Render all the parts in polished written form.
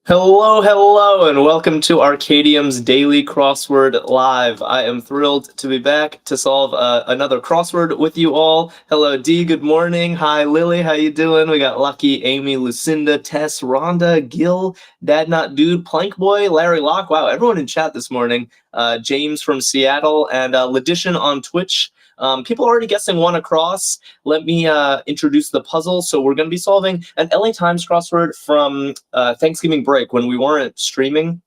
Hello, hello, and welcome to Arkadium's Daily Crossword Live. I am thrilled to be back to solve another crossword with you all. Hello, Dee. Good morning. Hi, Lily. How you doing? We got Lucky, Amy, Lucinda, Tess, Rhonda, Gil, Dad Not Dude, Plank Boy, Larry Locke. Wow, everyone in chat this morning. James from Seattle, and Ledition on Twitch. People are already guessing one across. Let me introduce the puzzle. So we're going to be solving an LA Times crossword from Thanksgiving break when we weren't streaming.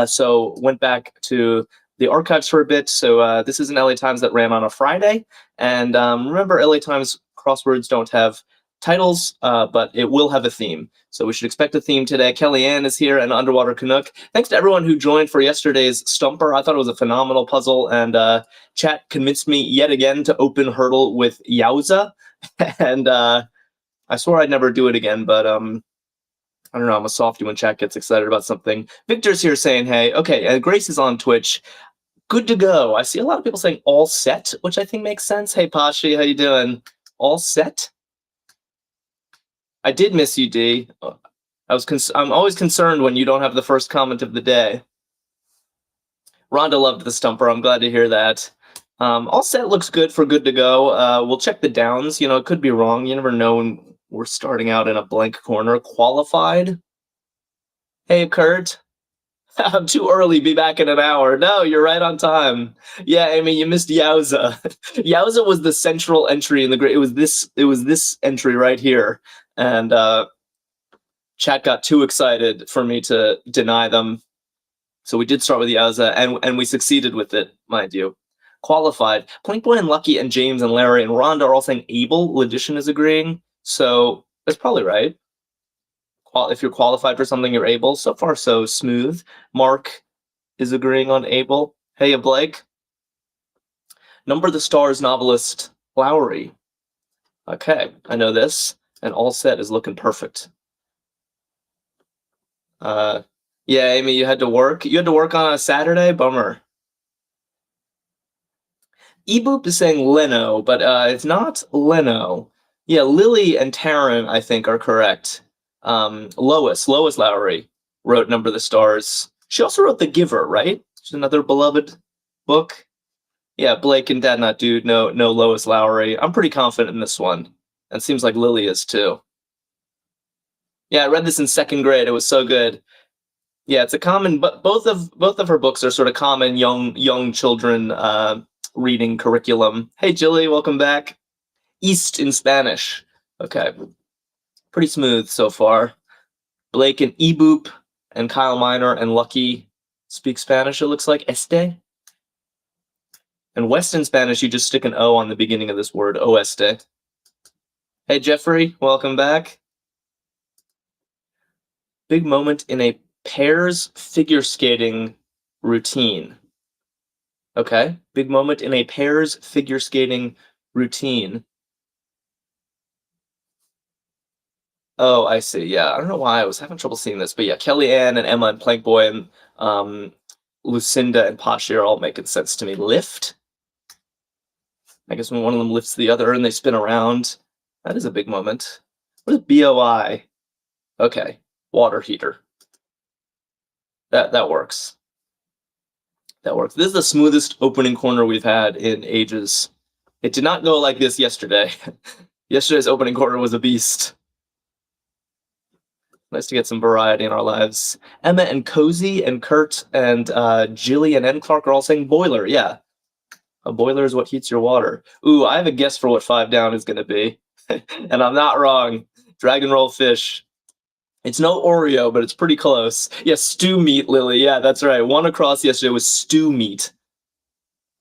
So went back to the archives for a bit. So this is an LA Times that ran on a Friday. And remember, LA Times crosswords don't have titles, but it will have a theme. So we should expect a theme today. Kellyanne is here and Underwater Canuck. Thanks to everyone who joined for yesterday's Stumper. I thought it was a phenomenal puzzle, and chat convinced me yet again to open Hurdle with Yowza. And I swore I'd never do it again, but I don't know, I'm a softie when chat gets excited about something. Victor's here saying, hey. Okay, and Grace is on Twitch. Good to go. I see a lot of people saying all set, which I think makes sense. Hey, Pashi, how you doing? All set? I did miss you, D. I'm always concerned when you don't have the first comment of the day. Rhonda loved the Stumper. I'm glad to hear that. All set looks good for good to go. We'll check the downs. You know, it could be wrong. You never know when we're starting out in a blank corner. Qualified? Hey, Kurt. I'm too early. Be back in an hour. No, you're right on time. Yeah, Amy, you missed Yowza. Yowza was the central entry in the grade. It was this entry right here, and chat got too excited for me to deny them. So we did start with Yowza, and we succeeded with it, mind you. Qualified. Plankboy and Lucky and James and Larry and Rhonda are all saying able. Ledition is agreeing, so that's probably right. If you're qualified for something, you're able. So far, so smooth. Mark is agreeing on able. Hey, Blake. Number the Stars novelist Lowry. Okay, I know this. And all set is looking perfect. Yeah, Amy, you had to work. You had to work on a Saturday? Bummer. Eboop is saying Leno, but it's not Leno. Yeah, Lily and Taryn, I think, are correct. Lois Lowry wrote Number the Stars. She also wrote The Giver, right? Which is another beloved book. Yeah, Blake and Dad Not Dude, no Lois Lowry. I'm pretty confident in this one. And it seems like Lily is too. Yeah, I read this in second grade. It was so good. Yeah, it's a common, but both of her books are sort of common young children reading curriculum. Hey, Jilly, welcome back. East in Spanish. Okay. Pretty smooth so far. Blake and Eboop and Kyle Minor and Lucky speak Spanish, it looks like. Este. And West in Spanish, you just stick an O on the beginning of this word, oeste. Hey, Jeffrey, welcome back. Big moment in a pairs figure skating routine. Okay, big moment in a pairs figure skating routine. Oh, I see. Yeah, I don't know why I was having trouble seeing this, but yeah, Kellyanne and Emma and Plankboy and Lucinda and Pashi are all making sense to me. Lift? I guess when one of them lifts the other and they spin around. That is a big moment. What is BOI? Okay, water heater. That works. That works. This is the smoothest opening corner we've had in ages. It did not go like this yesterday. Yesterday's opening corner was a beast. Nice to get some variety in our lives. Emma and Cozy and Kurt and Jillian and Clark are all saying boiler. Yeah. A boiler is what heats your water. Ooh, I have a guess for what 5 down is going to be. And I'm not wrong. Dragon roll fish. It's no Oreo, but it's pretty close. Yeah, stew meat, Lily. Yeah, that's right. One across yesterday was stew meat.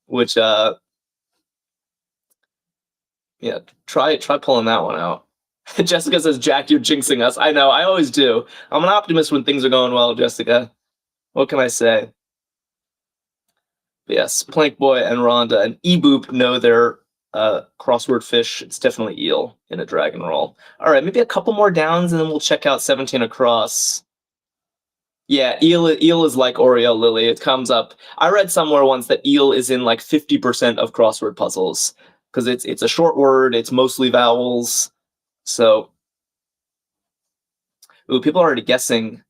Which, yeah, try pulling that one out. Jessica says, Jack, you're jinxing us. I know, I always do. I'm an optimist when things are going well, Jessica. What can I say? But yes, Plank Boy and Rhonda and Eboop know their crossword fish. It's definitely eel in a dragon roll. All right, maybe a couple more downs, and then we'll check out 17 across. Yeah, eel is like Oreo, Lily. It comes up. I read somewhere once that eel is in like 50% of crossword puzzles because it's a short word. It's mostly vowels. So, ooh, people are already guessing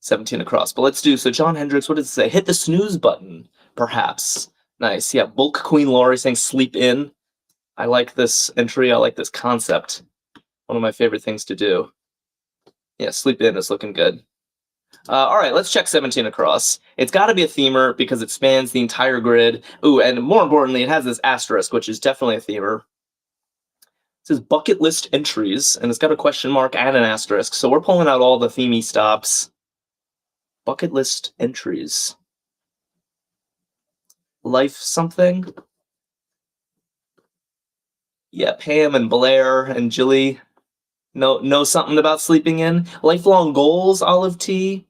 17 across. But let's do, so John Hendricks, what does it say? Hit the snooze button, perhaps. Nice. Yeah, Bulk Queen Laurie saying sleep in. I like this entry. I like this concept. One of my favorite things to do. Yeah, sleep in is looking good. All right, let's check 17 across. It's got to be a themer because it spans the entire grid. Ooh, and more importantly, it has this asterisk, which is definitely a themer. It says bucket list entries, and it's got a question mark and an asterisk. So we're pulling out all the themey stops. Bucket list entries. Life something? Yeah, Pam and Blair and Jilly know something about sleeping in. Lifelong goals, Olive T.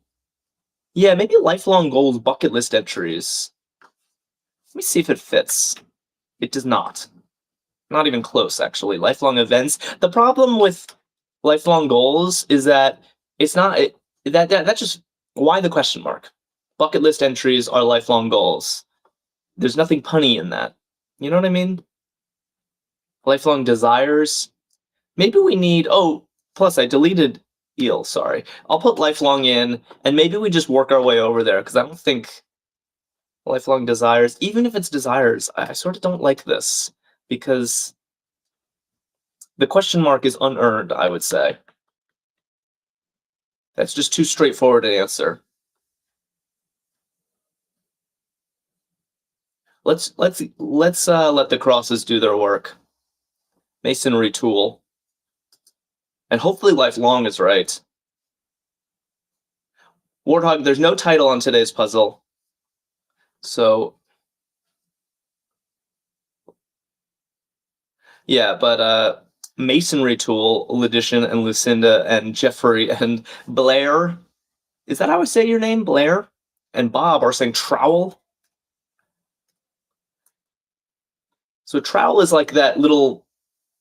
Yeah, maybe lifelong goals bucket list entries. Let me see if it fits. It does not. Not even close, actually. Lifelong events. The problem with lifelong goals is that it's not that's just why the question mark. Bucket list entries are lifelong goals. There's nothing punny in that. You know what I mean? Lifelong desires. Maybe we need. Oh, plus I deleted eel. Sorry. I'll put lifelong in, and maybe we just work our way over there because I don't think lifelong desires. Even if it's desires, I sort of don't like this because the question mark is unearned, I would say. That's just too straightforward an answer. Let's let the crosses do their work. Masonry tool. And hopefully lifelong is right. Warthog, there's no title on today's puzzle. So yeah, but Masonry tool, Ledition and Lucinda and Jeffrey and Blair. Is that how I say your name? Blair? And Bob are saying trowel. So trowel is like that little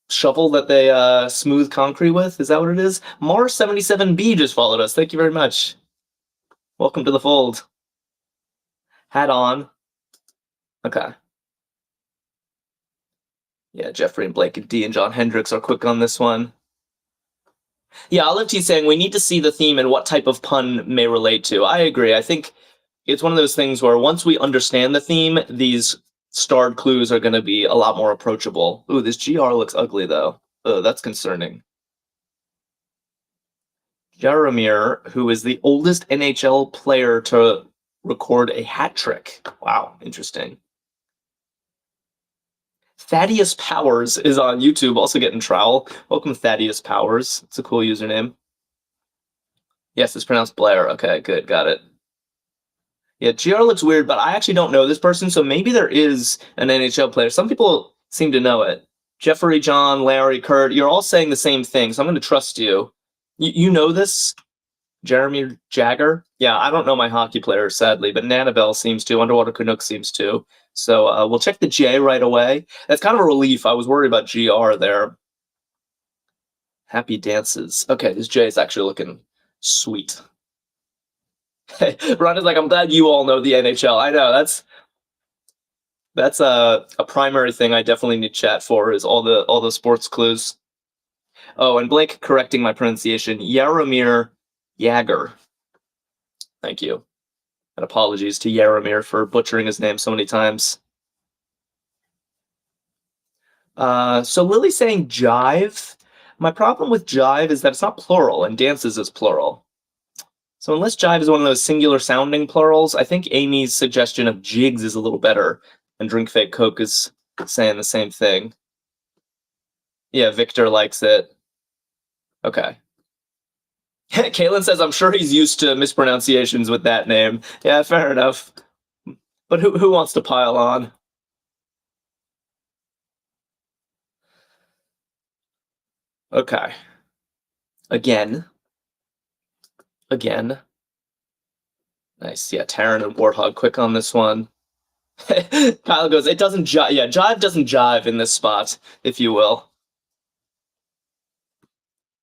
shovel that they smooth concrete with. Is that what it is? Mars77B just followed us. Thank you very much. Welcome to the fold. Hat on. Okay. Yeah, Jeffrey and Blake and D and John Hendricks are quick on this one. Yeah, Olive T saying we need to see the theme and what type of pun may relate to. I agree. I think it's one of those things where once we understand the theme, these starred clues are going to be a lot more approachable. Ooh, this GR looks ugly, though. Oh, that's concerning. Jaromir, who is the oldest NHL player to record a hat trick. Wow, interesting. Thaddeus Powers is on YouTube, also getting trowel. Welcome, Thaddeus Powers. It's a cool username. Yes, it's pronounced Blair. Okay, good, got it. Yeah, GR looks weird, but I actually don't know this person, so maybe there is an NHL player. Some people seem to know it. Jeffrey, John, Larry, Kurt, you're all saying the same thing, so I'm going to trust you. You know this? Jeremy Jagger? Yeah, I don't know my hockey players, sadly, but Nanabelle seems to. Underwater Canuck seems to. So we'll check the J right away. That's kind of a relief. I was worried about GR there. Happy dances. Okay, this J is actually looking sweet. Ron is like, I'm glad you all know the NHL. I know, that's a primary thing I definitely need chat for, is all the sports clues. Oh, and Blake correcting my pronunciation. Jaromir Jagr. Thank you. And apologies to Jaromir for butchering his name so many times. So Lily's saying jive. My problem with jive is that it's not plural, and dances is plural. So unless jive is one of those singular sounding plurals, I think Amy's suggestion of jigs is a little better, and Drink Fake Coke is saying the same thing. Yeah, Victor likes it. Okay. Kaylin says, I'm sure he's used to mispronunciations with that name. Yeah, fair enough. But who wants to pile on? Okay. Again. Nice. Yeah, Taryn and Warthog quick on this one. Kyle goes, it doesn't jive. Yeah, jive doesn't jive in this spot, if you will.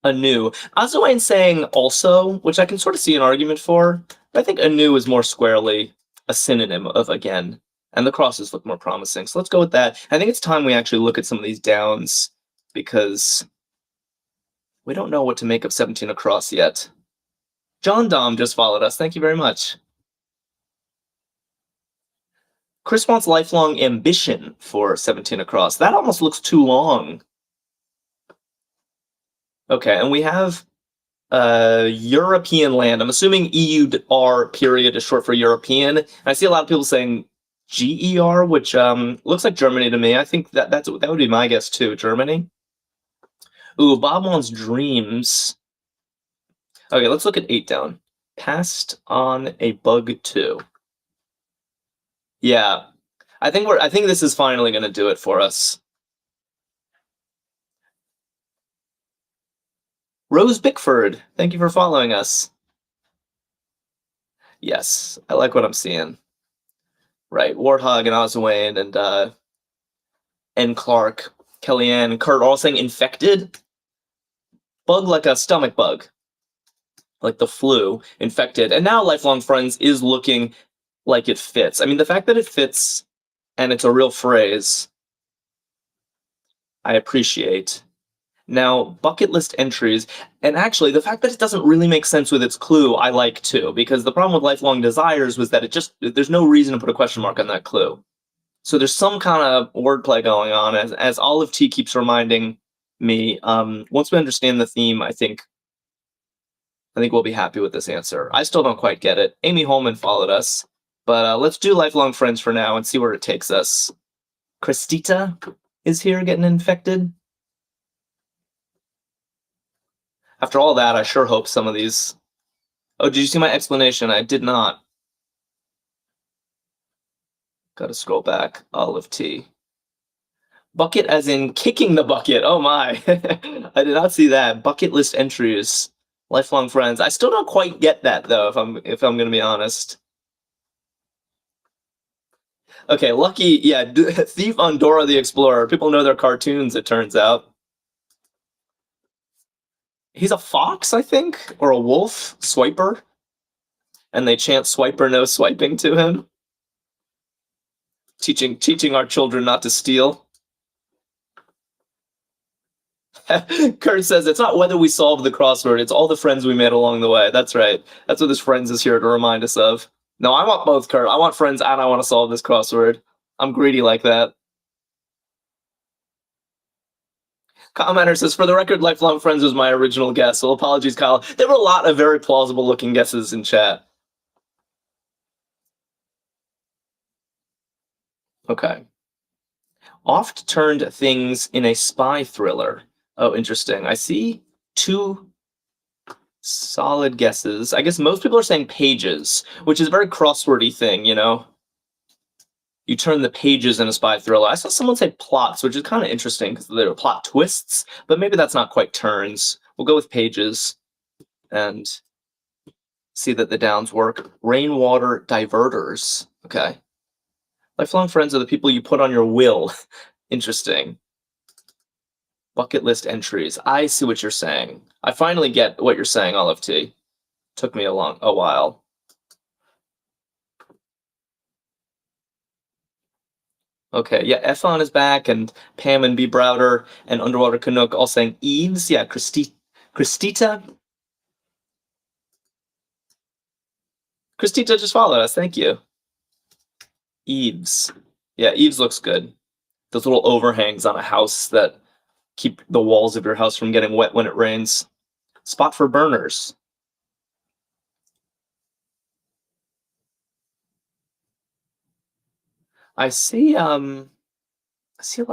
Anew. Azuane saying also, which I can sort of see an argument for, but I think anew is more squarely a synonym of again, and the crosses look more promising. So let's go with that. I think it's time we actually look at some of these downs, because we don't know what to make of 17 across yet. John Dom just followed us. Thank you very much. Chris wants lifelong ambition for 17 across. That almost looks too long. Okay, and we have European land. I'm assuming EUR period is short for European. And I see a lot of people saying GER, which looks like Germany to me. I think that would be my guess too, Germany. Ooh, Bob wants dreams. Okay, let's look at 8 down. Passed on a bug 2. Yeah. I think this is finally gonna do it for us. Rose Bickford, thank you for following us. Yes, I like what I'm seeing. Right, Warthog and Oswayne and Clark, Kellyanne, Kurt all saying infected. Bug like a stomach bug, like the flu, infected. And now Lifelong Friends is looking like it fits. I mean, the fact that it fits and it's a real phrase, I appreciate. Now, bucket list entries, and actually the fact that it doesn't really make sense with its clue, I like too, because the problem with Lifelong Desires was that there's no reason to put a question mark on that clue. So there's some kind of wordplay going on, as Olive T keeps reminding me. Once we understand the theme, I think we'll be happy with this answer. I still don't quite get it. Amy Holman followed us, but let's do Lifelong Friends for now and see where it takes us. Christita is here getting infected. After all that, I sure hope some of these... Oh, did you see my explanation? I did not. Gotta scroll back. Olive T. Bucket as in kicking the bucket. Oh my. I did not see that. Bucket list entries. Lifelong Friends. I still don't quite get that though, if I'm gonna be honest. Okay, Lucky, yeah, Thief on Dora the Explorer. People know their cartoons, it turns out. He's a fox, I think, or a wolf, Swiper. And they chant Swiper no swiping to him. Teaching our children not to steal. Kurt says it's not whether we solve the crossword, it's all the friends we made along the way. That's right. That's what this friends is here to remind us of. No, I want both, Kurt. I want friends and I want to solve this crossword. I'm greedy like that. Commenter says, for the record, Lifelong Friends was my original guess, so apologies, Kyle. There were a lot of very plausible looking guesses in chat. Okay. Oft turned things in a spy thriller. Oh, interesting. I see 2 solid guesses. I guess most people are saying pages, which is a very crosswordy thing, you know? You turn the pages in a spy thriller. I saw someone say plots, which is kind of interesting because there are plot twists, but maybe that's not quite turns. We'll go with pages and see that the downs work. Rainwater diverters. Okay. Lifelong Friends are the people you put on your will. Interesting. Bucket list entries. I see what you're saying. I finally get what you're saying, Olive T. Took me a while. Okay, yeah, Efon is back, and Pam and B. Browder and Underwater Canuck all saying Eves. Yeah, Christita. Christita just followed us. Thank you. Eaves. Yeah, Eaves looks good. Those little overhangs on a house that keep the walls of your house from getting wet when it rains. Spot for burners. I see a lot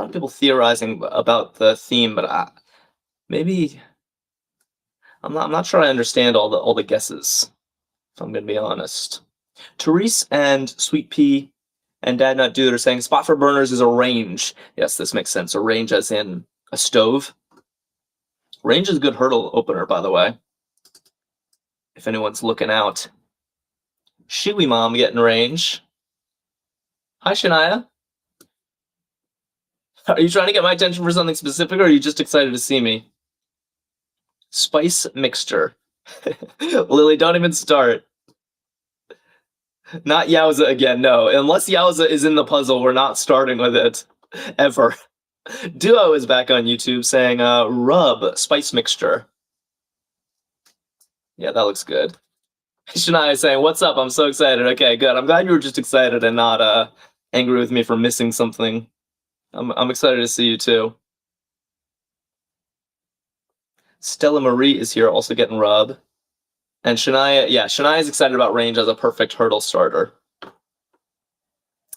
of people theorizing about the theme, but maybe I'm not sure I understand all the guesses, if I'm gonna be honest. Therese and Sweet Pea and Dad Not Dude are saying spot for burners is a range. Yes, this makes sense. A range as in a stove. Range is a good hurdle opener, by the way. If anyone's looking out. Shiwi Mom getting range. Hi, Shania. Are you trying to get my attention for something specific, or are you just excited to see me? Spice mixture. Lily, don't even start. Not Yowza again, no. Unless Yowza is in the puzzle, we're not starting with it. Ever. Duo is back on YouTube saying, rub, spice mixture. Yeah, that looks good. Shania is saying, "What's up? I'm so excited." Okay, good. I'm glad you were just excited and not angry with me for missing something. I'm excited to see you too. Stella Marie is here, also getting rub. And Shania, yeah, Shania is excited about range as a perfect hurdle starter.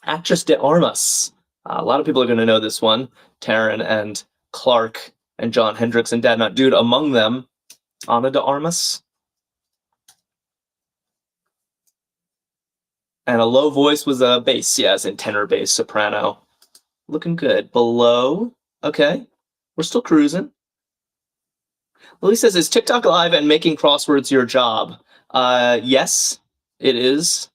Actress de Armas. A lot of people are going to know this one. Taryn and Clark and John Hendricks and Dad Not Dude among them. Ana de Armas. And a low voice was a bass, yeah, as in tenor bass, soprano. Looking good. Below, okay, we're still cruising. Lily says, "Is TikTok live and making crosswords your job?" Yes, it is.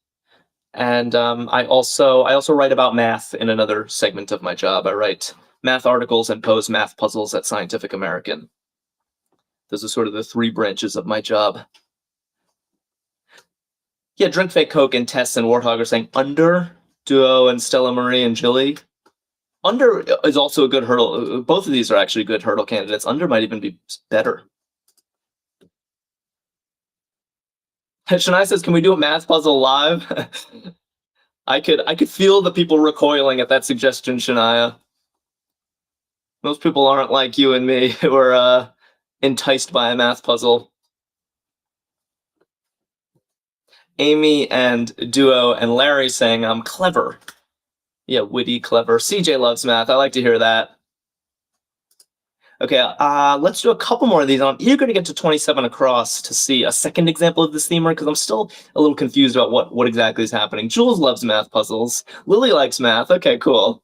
And I also write about math in another segment of my job. I write math articles and pose math puzzles at Scientific American. Those are sort of the three branches of my job. Yeah, Drink Fake Coke and Tess and Warthog are saying under. Duo and Stella Marie and Jilly. Under is also a good hurdle. Both of these are actually good hurdle candidates. Under might even be better. Shania says, "Can we do a math puzzle live?" I could feel the people recoiling at that suggestion, Shania. Most people aren't like you and me who are enticed by a math puzzle. Amy and Duo and Larry saying, "I'm clever." Yeah, witty, clever. CJ loves math. I like to hear that. Okay, let's do a couple more of these. I'm eager to get to 27 across to see a second example of this themer because I'm still a little confused about what exactly is happening. Jules loves math puzzles. Lily likes math. Okay, cool.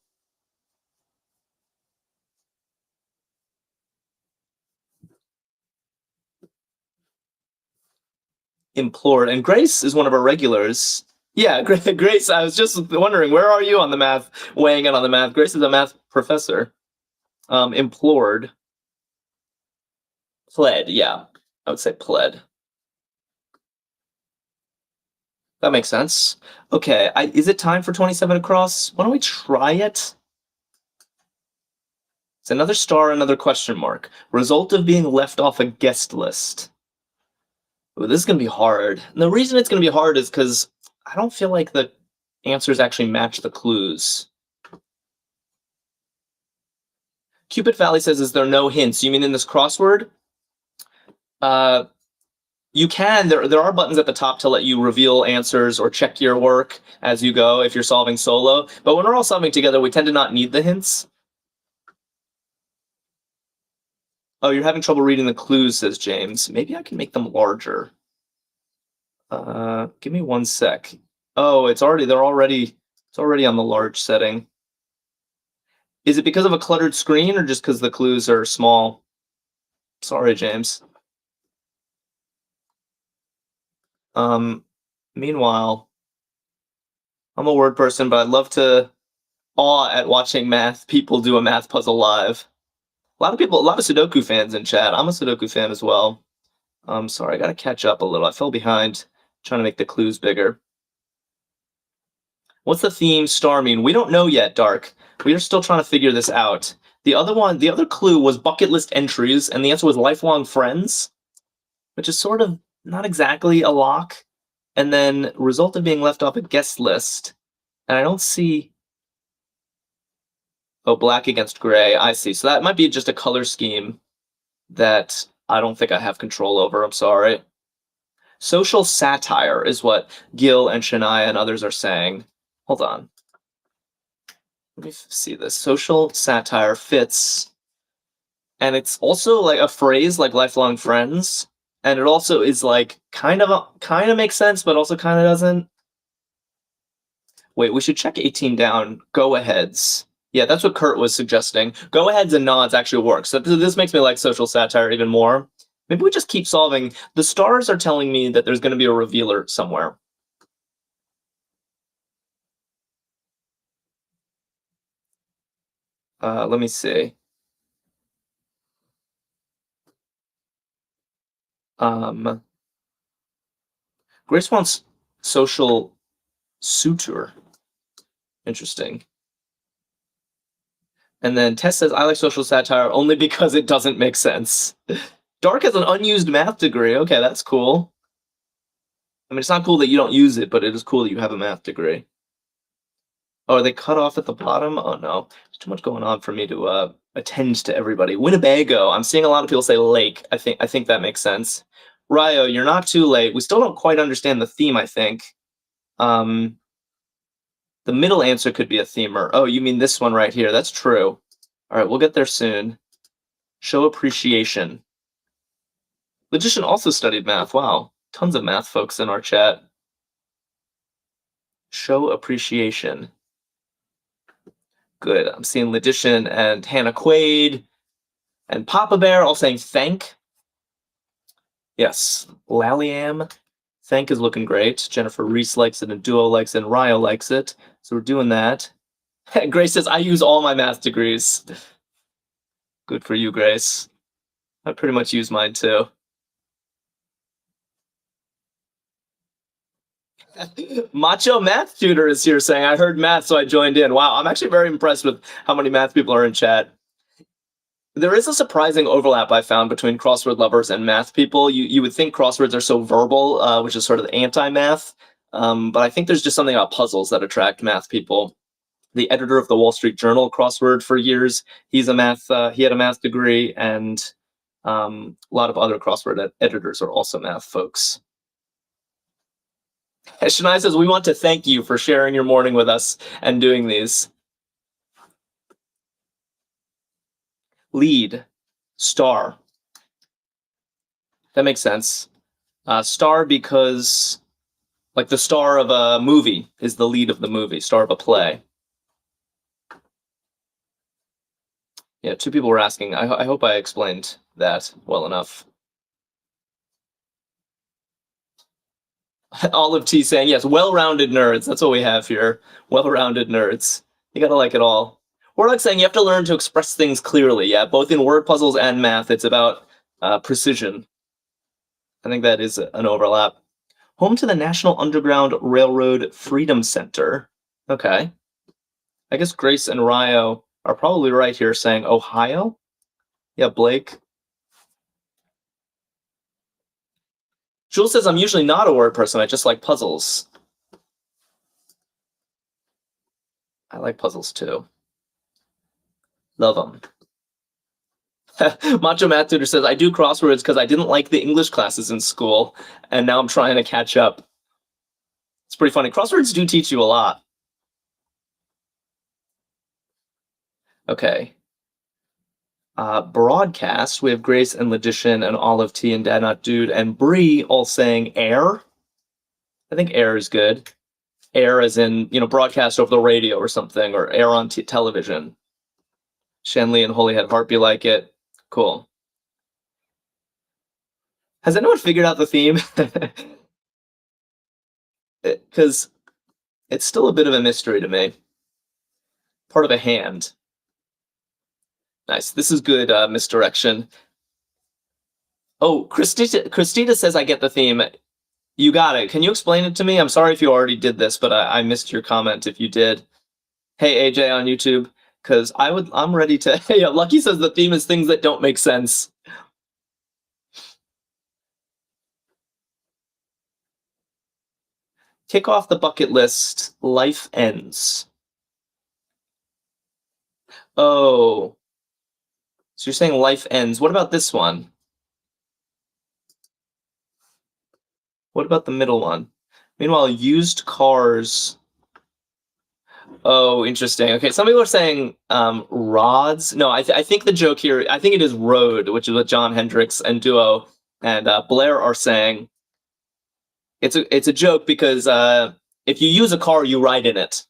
Implored. And Grace is one of our regulars. Yeah, Grace, I was just wondering, where are you on the math, weighing in on the math? Grace is a math professor. Implored. Pled, yeah. I would say pled. That makes sense. Okay, is it time for 27 across? Why don't we try it? It's another star, another question mark. Result of being left off a guest list. Ooh, this is going to be hard. And the reason it's going to be hard is because I don't feel like the answers actually match the clues. Cupid Valley says, "Is there no hints?" You mean in this crossword? You can. There are buttons at the top to let you reveal answers or check your work as you go if you're solving solo. But when we're all solving together, we tend to not need the hints. Oh, you're having trouble reading the clues, says James. Maybe I can make them larger. Give me 1 sec. Oh, it's already on the large setting. Is it because of a cluttered screen or just because the clues are small? Sorry, James. Meanwhile, I'm a word person, but I'd love to awe at watching math people do a math puzzle live. A lot of Sudoku fans in chat. I'm a Sudoku fan as well. Sorry, I gotta catch up a little. I fell behind trying to make the clues bigger. What's the theme star mean? We don't know yet, Dark. We are still trying to figure this out. The other clue was bucket list entries, and the answer was lifelong friends, which is sort of not exactly a lock. And then result of being left off a guest list. And I don't see. Oh, black against gray. I see. So that might be just a color scheme that I don't think I have control over. I'm sorry. Social satire is what Gil and Shania and others are saying. Hold on. Let me see this. Social satire fits. And it's also like a phrase like lifelong friends. And it also is like kind of makes sense, but also kind of doesn't. Wait, we should check 18 down. Go aheads. Yeah, that's what Kurt was suggesting. Go aheads and nods actually work. So this makes me like social satire even more. Maybe we just keep solving. The stars are telling me that there's going to be a revealer somewhere. Let me see. Grace wants social suitor. Interesting. And then Tess says, "I like social satire only because it doesn't make sense." Dark has an unused math degree. Okay, that's cool. I mean, it's not cool that you don't use it, but it is cool that you have a math degree. Oh, are they cut off at the bottom? Oh no, there's too much going on for me to attend to everybody. Winnebago. I'm seeing a lot of people say lake. I think that makes sense. Ryo, you're not too late. We still don't quite understand the theme, I think. Um, the middle answer could be a themer. Oh, you mean this one right here. That's true. All right, we'll get there soon. Show appreciation. Logician also studied math. Wow, tons of math folks in our chat. Show appreciation. Good. I'm seeing Logician and Hannah Quaid and Papa Bear all saying thank. Yes. Laliam. Thank is looking great. Jennifer Reese likes it, and Duo likes it, and Ryo likes it. So we're doing that. Grace says, I use all my math degrees. Good for you, Grace. I pretty much use mine too. Macho Math Tutor is here saying, I heard math, so I joined in. Wow, I'm actually very impressed with how many math people are in chat. There is a surprising overlap I found between crossword lovers and math people. You would think crosswords are so verbal, which is sort of anti-math, but I think there's just something about puzzles that attract math people. The editor of the Wall Street Journal crossword for years, he had a math degree, and a lot of other crossword editors are also math folks. Shania says, we want to thank you for sharing your morning with us and doing these. Lead, star. That makes sense. Star because, like, the star of a movie is the lead of the movie, star of a play. Yeah, two people were asking. I hope I explained that well enough. Olive T saying, yes, well-rounded nerds. That's what we have here. Well-rounded nerds. You gotta like it all. Warlock saying you have to learn to express things clearly. Yeah, both in word puzzles and math, it's about precision. I think that is an overlap. Home to the National Underground Railroad Freedom Center. Okay. I guess Grace and Ryo are probably right here saying Ohio. Yeah, Blake. Jules says, I'm usually not a word person. I just like puzzles. I like puzzles too. Love them. Macho Math Tutor says, I do crosswords because I didn't like the English classes in school, and now I'm trying to catch up. It's pretty funny. Crosswords do teach you a lot. Okay. Broadcast, we have Grace and Logician and Olive T and Dad Not Dude and Bree all saying air. I think air is good. Air as in, broadcast over the radio or something, or air on television. Shenley and Holyhead Harpy like it. Cool. Has anyone figured out the theme? Because it's still a bit of a mystery to me. Part of a hand. Nice. This is good misdirection. Oh, Christina says I get the theme. You got it. Can you explain it to me? I'm sorry if you already did this, but I missed your comment if you did. Hey, AJ on YouTube, because I'm ready to. Yeah, Lucky says the theme is things that don't make sense. Kick off the bucket list. Life ends. Oh. So you're saying life ends. What about this one? What about the middle one? Meanwhile, used cars. Oh, interesting. Okay, some people are saying rods. No, I think the joke here, I think it is road, which is what John Hendricks and Duo and Blair are saying. It's a joke because if you use a car, you ride in it.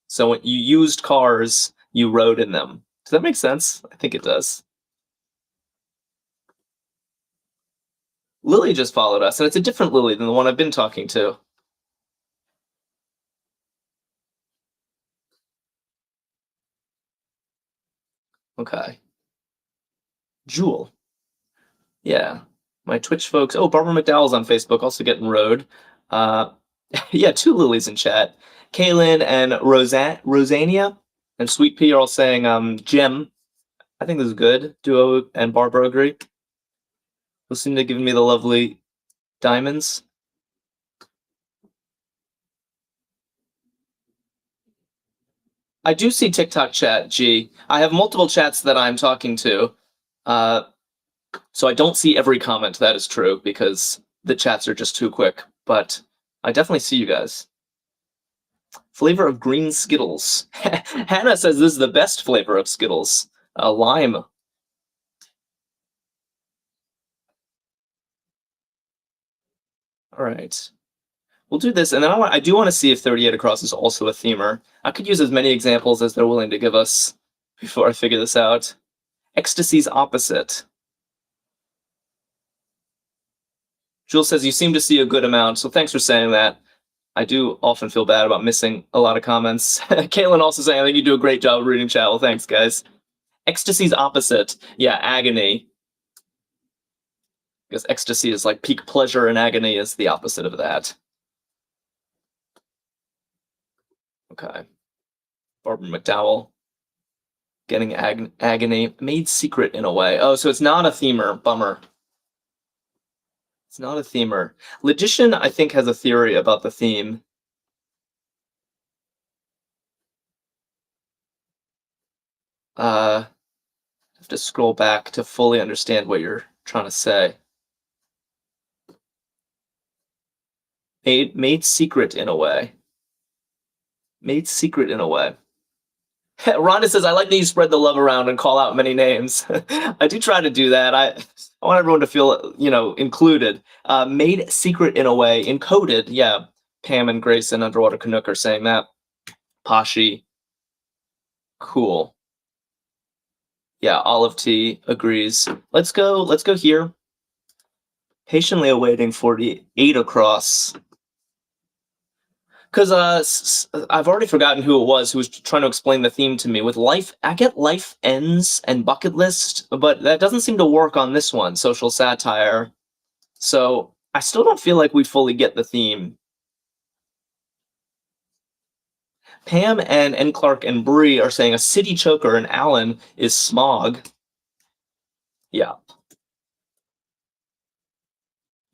So when you used cars, you rode in them. Does that make sense? I think it does. Lily just followed us, and it's a different Lily than the one I've been talking to. Okay. Jewel. Yeah. My Twitch folks. Oh, Barbara McDowell's on Facebook, also getting rode. Yeah, two Lilies in chat. Kaylin and Rosania and Sweet Pea are all saying Gem. I think this is good. Duo and Barbara agree. They'll seem to give me the lovely diamonds. I do see TikTok chat, G. I have multiple chats that I'm talking to. So I don't see every comment. That is true, because the chats are just too quick. But I definitely see you guys. Flavor of green Skittles. Hannah says this is the best flavor of Skittles. Lime. All right. We'll do this, and then I do want to see if 38 Across is also a themer. I could use as many examples as they're willing to give us before I figure this out. Ecstasy's opposite. Jules says, you seem to see a good amount, so thanks for saying that. I do often feel bad about missing a lot of comments. Caitlin also saying, I think you do a great job of reading chat. Well, thanks, guys. Ecstasy's opposite. Yeah, agony. Because ecstasy is like peak pleasure, and agony is the opposite of that. Okay. Barbara McDowell. Getting agony. Made secret in a way. Oh, so it's not a themer. Bummer. It's not a themer. Logician, I think, has a theory about the theme. I have to scroll back to fully understand what you're trying to say. Made secret in a way. Made secret in a way. Rhonda says, I like that you spread the love around and call out many names. I do try to do that. I want everyone to feel, included. Made secret in a way. Encoded. Yeah. Pam and Grace and Underwater Canuck are saying that. Pashi. Cool. Yeah, Olive Tea agrees. Let's go here. Patiently awaiting 48 Across. Because I've already forgotten who it was who was trying to explain the theme to me. With life, I get life ends and bucket list, but that doesn't seem to work on this one, social satire. So I still don't feel like we fully get the theme. Pam and N. Clark and Bree are saying a city choker, and Alan is smog. Yeah.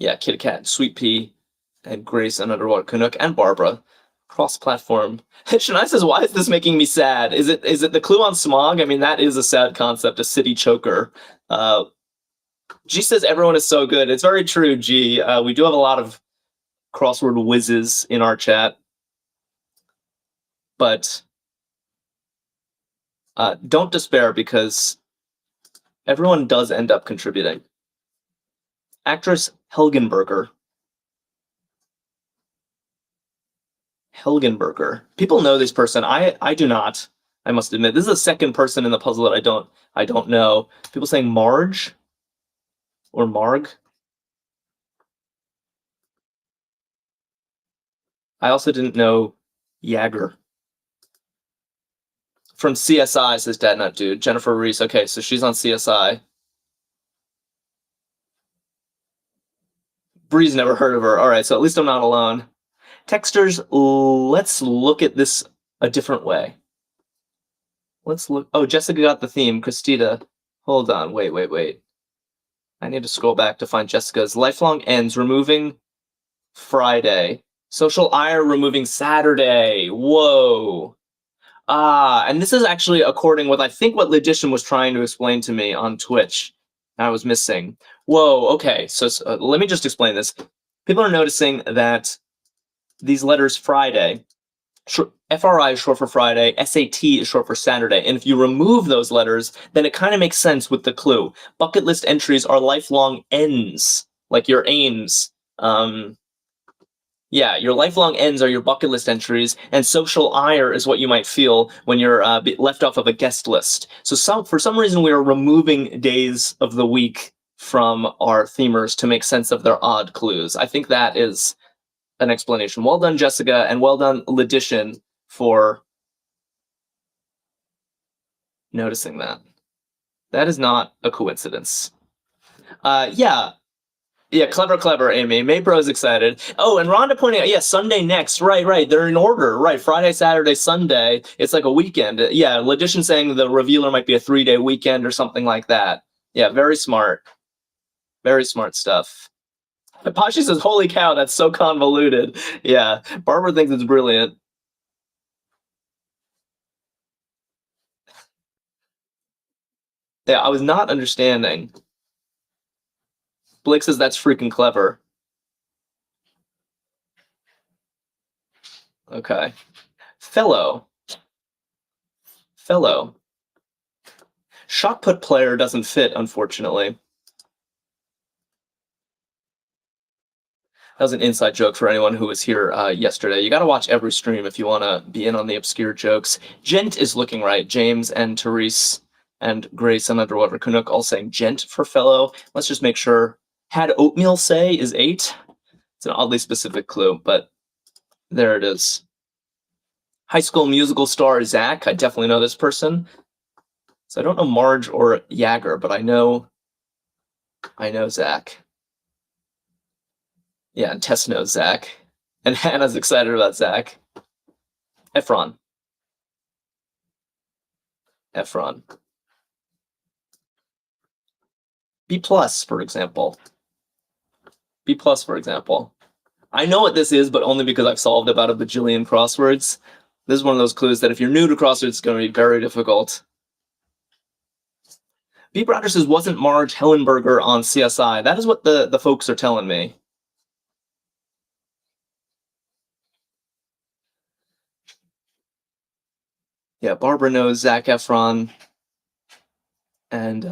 Yeah, Kitty Cat, Sweet Pea, and Grace and Underwater Canuck, and Barbara. Cross-platform. Shania says, why is this making me sad? Is it the clue on smog? I mean, that is a sad concept, a city choker. G says everyone is so good. It's very true, G. We do have a lot of crossword whizzes in our chat. But don't despair, because everyone does end up contributing. Actress Helgenberger. Helgenberger. People know this person. I do not. I must admit, this is the second person in the puzzle that I don't know. People saying Marge or Marg. I also didn't know Jagger. From CSI, says Dad Nut Dude. Jennifer Reese. Okay, so she's on CSI. Bree's never heard of her. All right, so at least I'm not alone. Texters, let's look at this a different way. Let's look. Oh, Jessica got the theme. Christina, hold on. Wait. I need to scroll back to find Jessica's. Lifelong Ends, removing Friday. Social ire, removing Saturday. Whoa. And this is actually according with, I think, what Logician was trying to explain to me on Twitch. I was missing. Whoa, okay. So let me just explain this. People are noticing that these letters Friday, FRI is short for Friday, SAT is short for Saturday. And if you remove those letters, then it kind of makes sense with the clue. Bucket list entries are lifelong ends, like your aims. Yeah, your lifelong ends are your bucket list entries, and social ire is what you might feel when you're left off of a guest list. So for some reason, we are removing days of the week from our themers to make sense of their odd clues. I think that is an explanation. Well done, Jessica, and well done, Logician, for noticing that. That is not a coincidence. Yeah, clever, Amy. Maypro is excited. Oh, and Rhonda pointing out, yeah, Sunday next. Right. They're in order. Right, Friday, Saturday, Sunday. It's like a weekend. Yeah, Logician saying the revealer might be a 3-day weekend or something like that. Yeah, very smart. Very smart stuff. Pashi says, holy cow, that's so convoluted. Yeah, Barbara thinks it's brilliant. Yeah, I was not understanding. Blake says that's freaking clever. Okay. Fellow. Shot put player doesn't fit, unfortunately. That was an inside joke for anyone who was here yesterday. You got to watch every stream if you want to be in on the obscure jokes. Gent is looking right. James and Therese and Grace and Underwater Canuck all saying gent for fellow. Let's just make sure. Had oatmeal say is 8. It's an oddly specific clue, but there it is. High School Musical star Zach. I definitely know this person. So I don't know Marge or Jagger, but I know Zach. Yeah, and Tess knows Zach. And Hannah's excited about Zach. Efron. B+, for example. I know what this is, but only because I've solved about a bajillion crosswords. This is one of those clues that if you're new to crosswords, it's going to be very difficult. B. Browder says, wasn't Marge Hellenberger on CSI? That is what the folks are telling me. Yeah, Barbara knows Zac Efron. And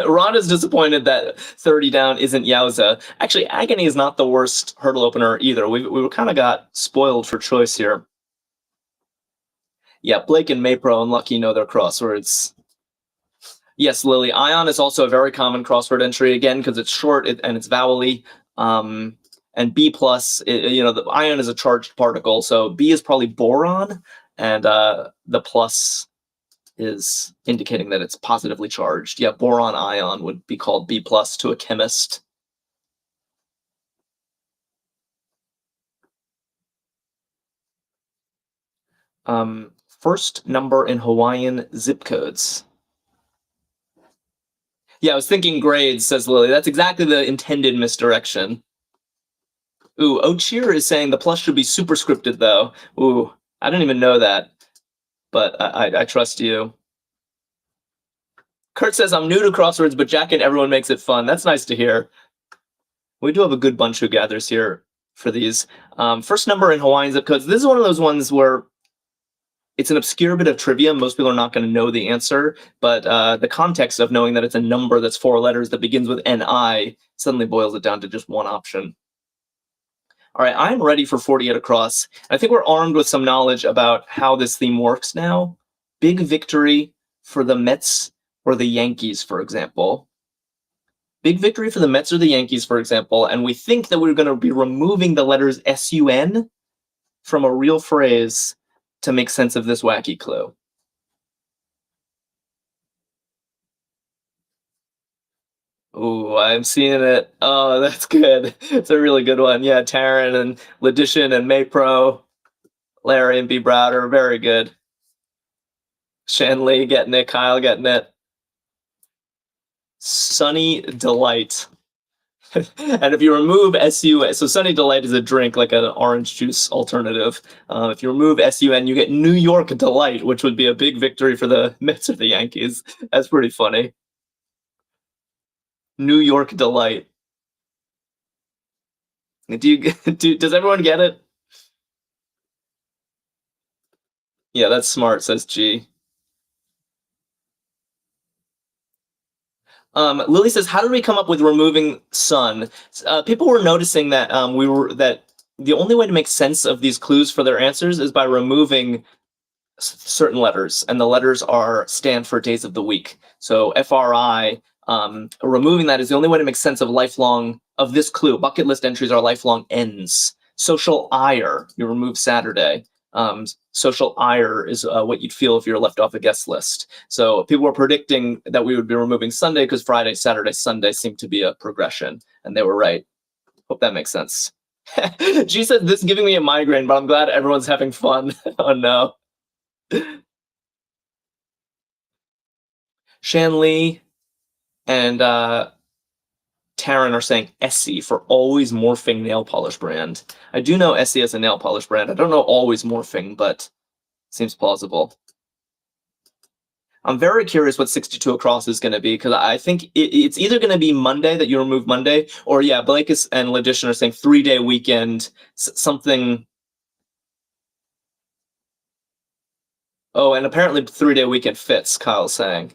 Ron is disappointed that 30 down isn't Yowza. Actually, Agony is not the worst hurdle opener either. We kind of got spoiled for choice here. Yeah, Blake and Maypro and Lucky know their crosswords. Yes, Lily. Ion is also a very common crossword entry, again, because it's short and it's vowely. And B+, the ion is a charged particle, so B is probably boron, and the plus is indicating that it's positively charged. Yeah, boron ion would be called B+ to a chemist. First number in Hawaiian zip codes. Yeah, I was thinking grades, says Lily. That's exactly the intended misdirection. Ooh, Ochir is saying the plus should be superscripted, though. Ooh, I didn't even know that, but I trust you. Kurt says, I'm new to crosswords, but Jack and everyone makes it fun. That's nice to hear. We do have a good bunch who gathers here for these. First number in Hawaiian zip codes. This is one of those ones where it's an obscure bit of trivia. Most people are not going to know the answer, but the context of knowing that it's a number that's 4 letters that begins with NI suddenly boils it down to just one option. All right, I'm ready for 48 across. I think we're armed with some knowledge about how this theme works now. Big victory for the Mets or the Yankees, for example. Big victory for the Mets or the Yankees, for example, and we think that we're going to be removing the letters SUN from a real phrase to make sense of this wacky clue. Ooh, I'm seeing it. Oh, that's good. It's a really good one. Yeah, Taryn and Ladishin and Maypro, Larry and B. Browder, very good. Shanley getting it, Kyle getting it. Sunny Delight. And if you remove SUN, so Sunny Delight is a drink, like an orange juice alternative. If you remove SUN, you get New York Delight, which would be a big victory for the Mets or the Yankees. That's pretty funny. New York Delight. Does everyone get it? Yeah, that's smart, says G. Lily says, how did we come up with removing sun? People were noticing that that the only way to make sense of these clues for their answers is by removing certain letters, and the letters stand for days of the week. So FRI, removing that is the only way to make sense of this clue. Bucket list entries are lifelong ends. Social ire, you remove Saturday. Social ire is what you'd feel if you're left off a guest list. So people were predicting that we would be removing Sunday because Friday, Saturday, Sunday seemed to be a progression, and they were right. Hope that makes sense. She said, this is giving me a migraine, but I'm glad everyone's having fun. Oh no. Shanley and Taryn are saying Essie for Always Morphing nail polish brand. I do know Essie as a nail polish brand. I don't know Always Morphing, but seems plausible. I'm very curious what 62 across is going to be, because I think it's either going to be Monday that you remove Monday, or yeah, Blake and Ledition are saying 3-day weekend, something. Oh, and apparently 3-day weekend fits, Kyle's saying.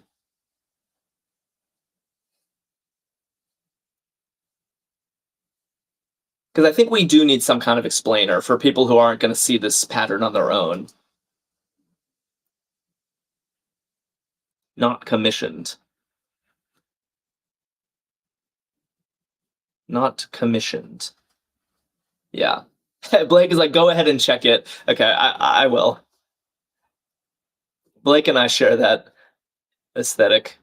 Because I think we do need some kind of explainer for people who aren't going to see this pattern on their own. Not commissioned. Not commissioned. Yeah. Blake is like, go ahead and check it. Okay, I will. Blake and I share that aesthetic.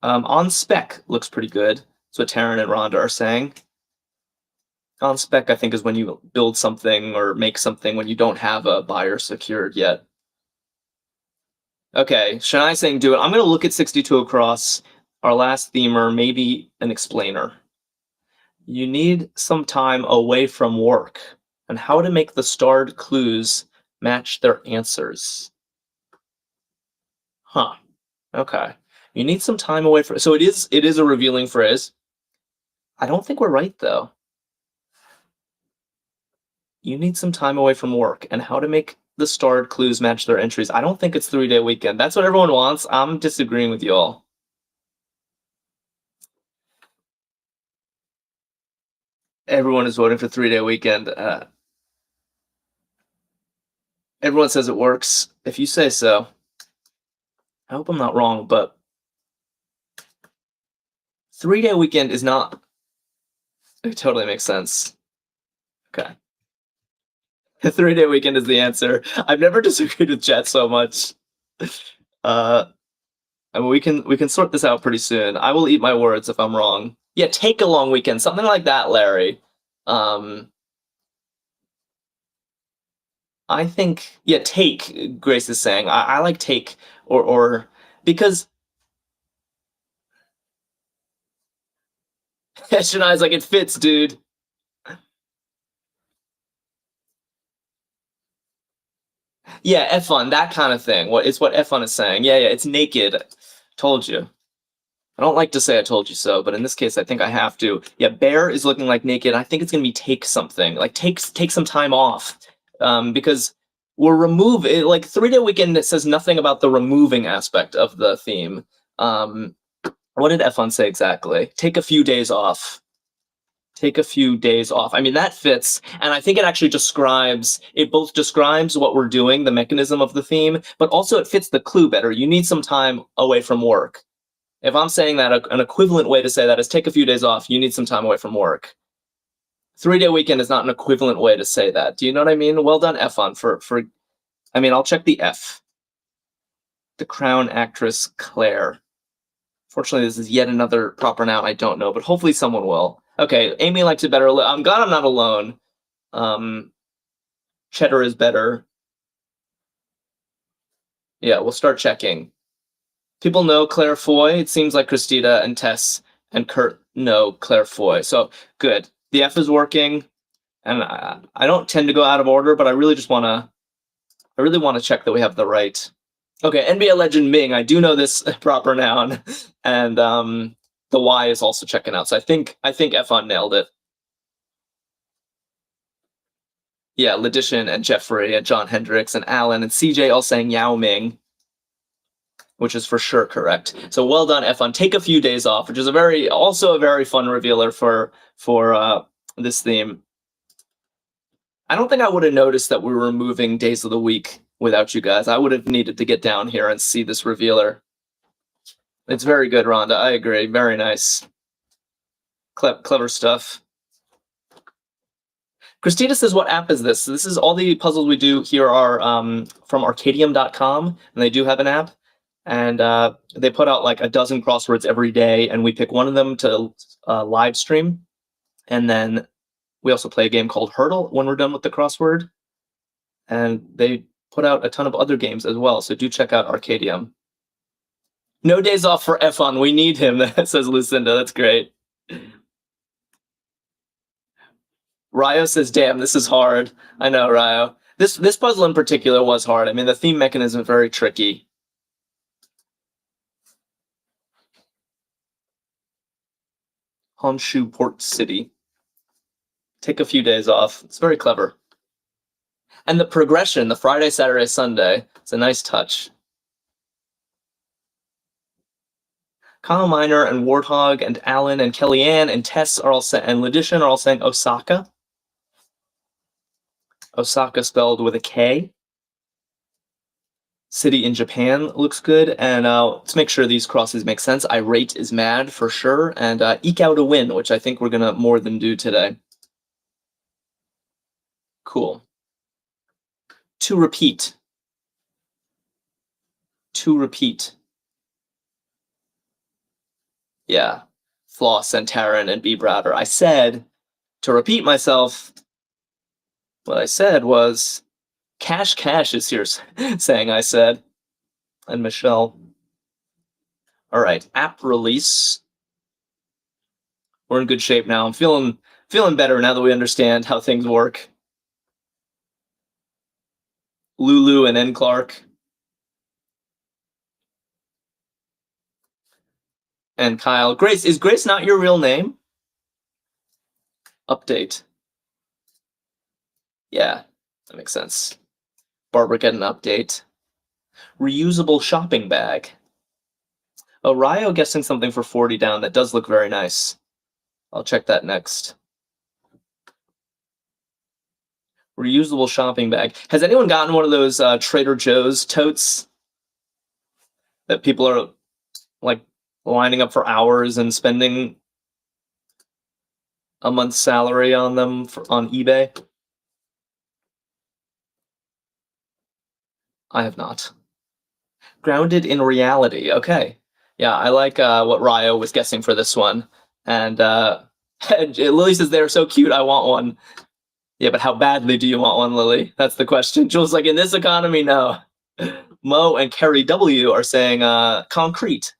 On spec looks pretty good. That's what Taryn and Rhonda are saying. On spec, I think, is when you build something or make something when you don't have a buyer secured yet. Okay, Shania's saying do it. I'm going to look at 62 across, our last themer, maybe an explainer. You need some time away from work and how to make the starred clues match their answers. Huh. Okay. You need some time away from. So it is a revealing phrase. I don't think we're right, though. You need some time away from work and how to make the starred clues match their entries. I don't think it's 3-day weekend. That's what everyone wants. I'm disagreeing with you all. Everyone is voting for 3-day weekend. Everyone says it works. If you say so. I hope I'm not wrong, but 3-day weekend is not. It totally makes sense. Okay. The 3-day weekend is the answer. I've never disagreed with chat so much. I mean, we can sort this out pretty soon. I will eat my words if I'm wrong. Yeah, take a long weekend, something like that, Larry. I think, yeah, take, Grace is saying. I like take, or because Shania's like, it fits, dude. Yeah, F1, that kind of thing. It's what F1 is saying. Yeah, it's naked. Told you. I don't like to say I told you so, but in this case, I think I have to. Yeah, bear is looking like naked. I think it's going to be take something. Like, take some time off. Because we're removing, like, 3-day weekend, it says nothing about the removing aspect of the theme. What did F1 say exactly? Take a few days off. Take a few days off. I mean, that fits, and I think it actually both describes what we're doing, the mechanism of the theme, but also it fits the clue better. You need some time away from work. If I'm saying that, an equivalent way to say that is take a few days off, you need some time away from work. 3-day weekend is not an equivalent way to say that. Do you know what I mean? Well done, F1, for I mean, I'll check the F. The crown actress Claire. Fortunately, this is yet another proper noun I don't know, but hopefully someone will. Okay, Amy likes it better. I'm glad I'm not alone. Cheddar is better. Yeah, we'll start checking. People know Claire Foy. It seems like Christina and Tess and Kurt know Claire Foy. So good. The F is working, and I don't tend to go out of order, but I really want to check that we have the right. Okay, NBA legend Ming. I do know this proper noun, and the Y is also checking out. So I think F1 nailed it. Yeah, Ledition and Jeffrey and John Hendricks and Alan and CJ all saying Yao Ming, which is for sure correct. So well done, F1. Take a few days off, which is also a very fun revealer for this theme. I don't think I would have noticed that we were removing days of the week without you guys. I would have needed to get down here and see this revealer. It's very good, Rhonda. I agree. Very nice. Clever stuff. Christina says, what app is this? So this is all the puzzles we do here are from Arkadium.com, and they do have an app. And they put out like a dozen crosswords every day, and we pick one of them to live stream. And then we also play a game called Hurdle when we're done with the crossword. And they put out a ton of other games as well, so do check out Arkadium. No days off for F1. We need him, says Lucinda. That's great. Ryo says, damn, this is hard. I know, Ryo. This puzzle in particular was hard. I mean, the theme mechanism is very tricky. Honshu Port City. Take a few days off. It's very clever. And the progression, the Friday, Saturday, Sunday, it's a nice touch. Kyle Miner and Warthog and Alan and Kellyanne and Tess are all and Ledition are all saying Osaka. Osaka spelled with a K. City in Japan looks good. And to make sure these crosses make sense, irate is mad for sure. And eke out a win, which I think we're going to more than do today. Cool. To repeat. To repeat. Yeah. Floss and Taryn and B. Browder. I said, to repeat myself, what I said was, Cash is here saying I said. And Michelle. All right, app release. We're in good shape now. I'm feeling better now that we understand how things work. Lulu and N. Clark. And Kyle. Grace, is Grace not your real name? Update. Yeah, that makes sense. Barbara, get an update. Reusable shopping bag. Oh, Ryo guessing something for 40 down. That does look very nice. I'll check that next. Reusable shopping bag. Has anyone gotten one of those Trader Joe's totes that people are like lining up for hours and spending a month's salary on them on eBay? I have not. Grounded in reality. Okay. Yeah, I like what Ryo was guessing for this one. And Lily says, they're so cute, I want one. Yeah, but how badly do you want one, Lily? That's the question. Jules like, in this economy, no. Mo and Carrie W are saying concrete.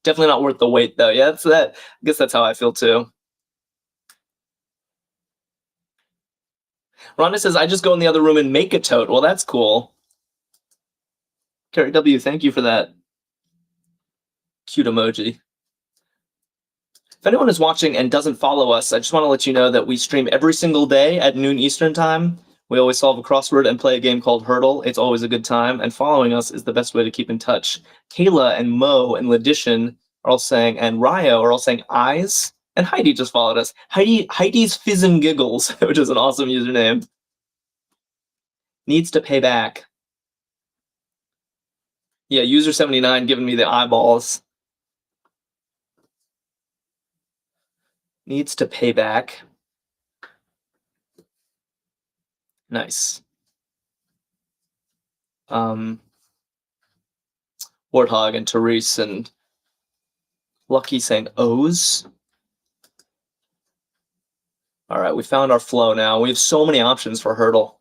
Definitely not worth the wait, though. Yeah, that's that. I guess that's how I feel, too. Rhonda says, I just go in the other room and make a tote. Well, that's cool. Carrie W, thank you for that cute emoji. If anyone is watching and doesn't follow us, I just want to let you know that we stream every single day at noon Eastern time. We always solve a crossword and play a game called Hurdle. It's always a good time, and following us is the best way to keep in touch. Kayla and Mo and Ledition are all saying, and Ryo are all saying eyes, and Heidi just followed us. Heidi's Fizz and Giggles, which is an awesome username. Needs to pay back. Yeah, user 79 giving me the eyeballs. Needs to pay back. Nice. Warthog and Therese and Lucky saying O's. All right, we found our flow now. We have so many options for Hurdle.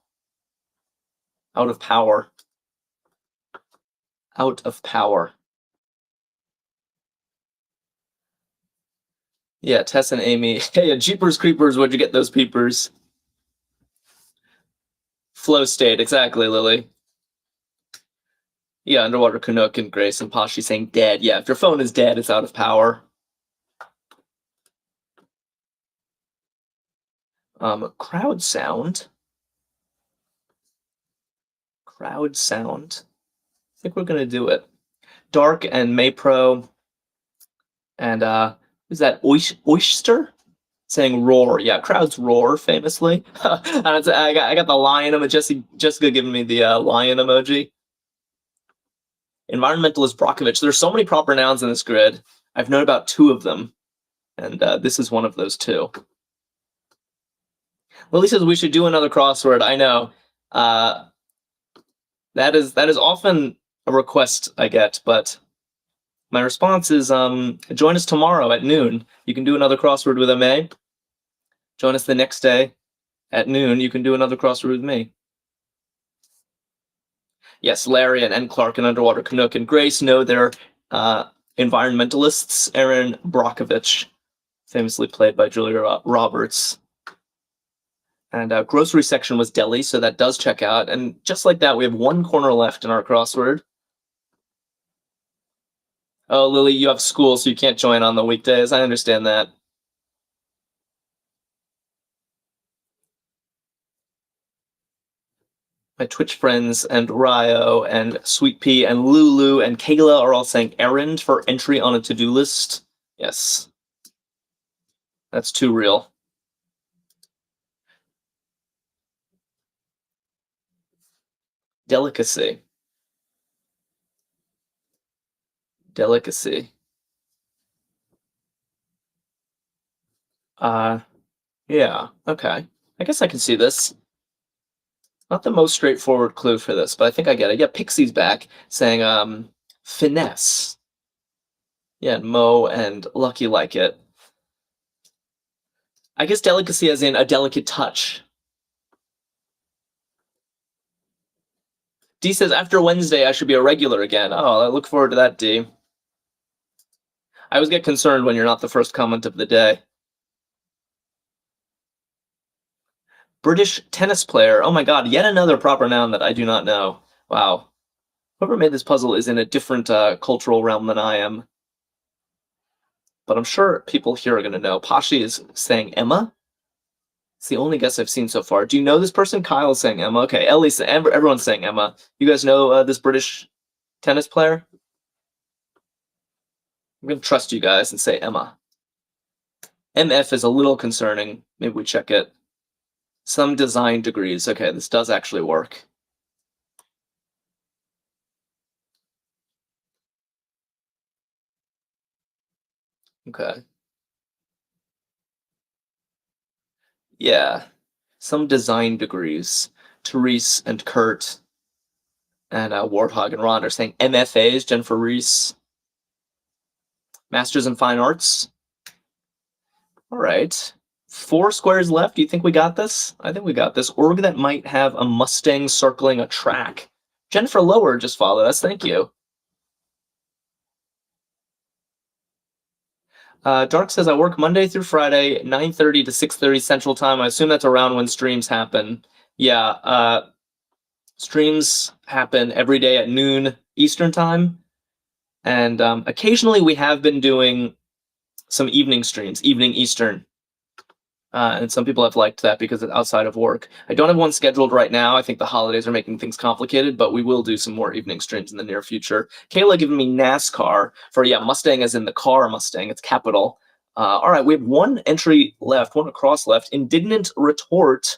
Out of power. Out of power. Yeah, Tess and Amy. Hey, Jeepers Creepers, where'd you get those peepers? Flow state, exactly, Lily. Yeah, Underwater Canuck and Grace and Pashi saying dead. Yeah, if your phone is dead, it's out of power. Crowd sound. Crowd sound. I think we're gonna do it. Dark and Maypro. And who's that? Oyster? Saying roar. Yeah, crowds roar famously. I got the lion emoji. Jessica giving me the lion emoji. Environmentalist Brockovich. There's so many proper nouns in this grid. I've known about 2 of them, and this is one of those 2. Lily says we should do another crossword. I know. That is often a request I get, but my response is join us tomorrow at noon. You can do another crossword with MA. Join us the next day at noon. You can do another crossword with me. Yes, Larry and N. Clark and Underwater Canuck and Grace know they're environmentalists. Aaron Brockovich, famously played by Julia Roberts. And grocery section was deli, so that does check out. And just like that, we have 1 corner left in our crossword. Oh, Lily, you have school, so you can't join on the weekdays. I understand that. My Twitch friends and Ryo and Sweet Pea and Lulu and Kayla are all saying errand for entry on a to-do list. Yes. That's too real. Delicacy. Delicacy. Yeah, okay. I guess I can see this. Not the most straightforward clue for this, but I think I get it. Yeah, Pixie's back saying finesse. Yeah, Mo and Lucky like it. I guess delicacy as in a delicate touch. D says, after Wednesday, I should be a regular again. Oh, I look forward to that, D. I always get concerned when you're not the first comment of the day. British tennis player. Oh my god, yet another proper noun that I do not know. Wow. Whoever made this puzzle is in a different cultural realm than I am. But I'm sure people here are going to know. Pashi is saying Emma. It's the only guess I've seen so far. Do you know this person? Kyle's saying Emma. Okay, Ellie's everyone's saying Emma. You guys know this British tennis player? I'm going to trust you guys and say Emma. MF is a little concerning. Maybe we check it. Some design degrees. Okay, this does actually work. Okay. Yeah. Some design degrees. Therese and Kurt and Warthog and Ron are saying MFAs. Jennifer Reese. Masters in Fine Arts. All right. 4 squares left. Do you think we got this? I think we got this. Org that might have a Mustang circling a track. Jennifer Lower just followed us. Thank you. Dark says, I work Monday through Friday, 9:30 to 6:30 Central Time. I assume that's around when streams happen. Yeah, streams happen every day at noon Eastern Time. And occasionally we have been doing some evening streams, evening Eastern. And some people have liked that because it's outside of work. I don't have one scheduled right now. I think the holidays are making things complicated, but we will do some more evening streams in the near future. Kayla giving me NASCAR for, yeah, Mustang as in the car Mustang. It's capital. All right, we have one entry left, one across left. Indignant retort.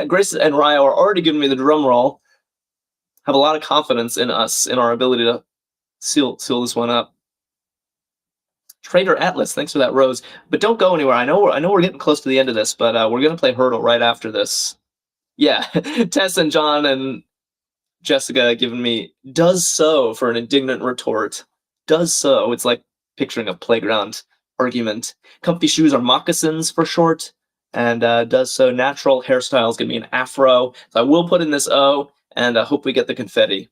Grace and Ryo are already giving me the drum roll. Have a lot of confidence in us, in our ability to seal this one up. Trader Atlas, thanks for that, Rose. But don't go anywhere. I know we're getting close to the end of this, but we're gonna play Hurdle right after this. Yeah, Tess and John and Jessica giving me does so for an indignant retort. Does so. It's like picturing a playground argument. Comfy shoes are moccasins for short, and does so natural hairstyle is gonna be an afro. So I will put in this O, and I hope we get the confetti.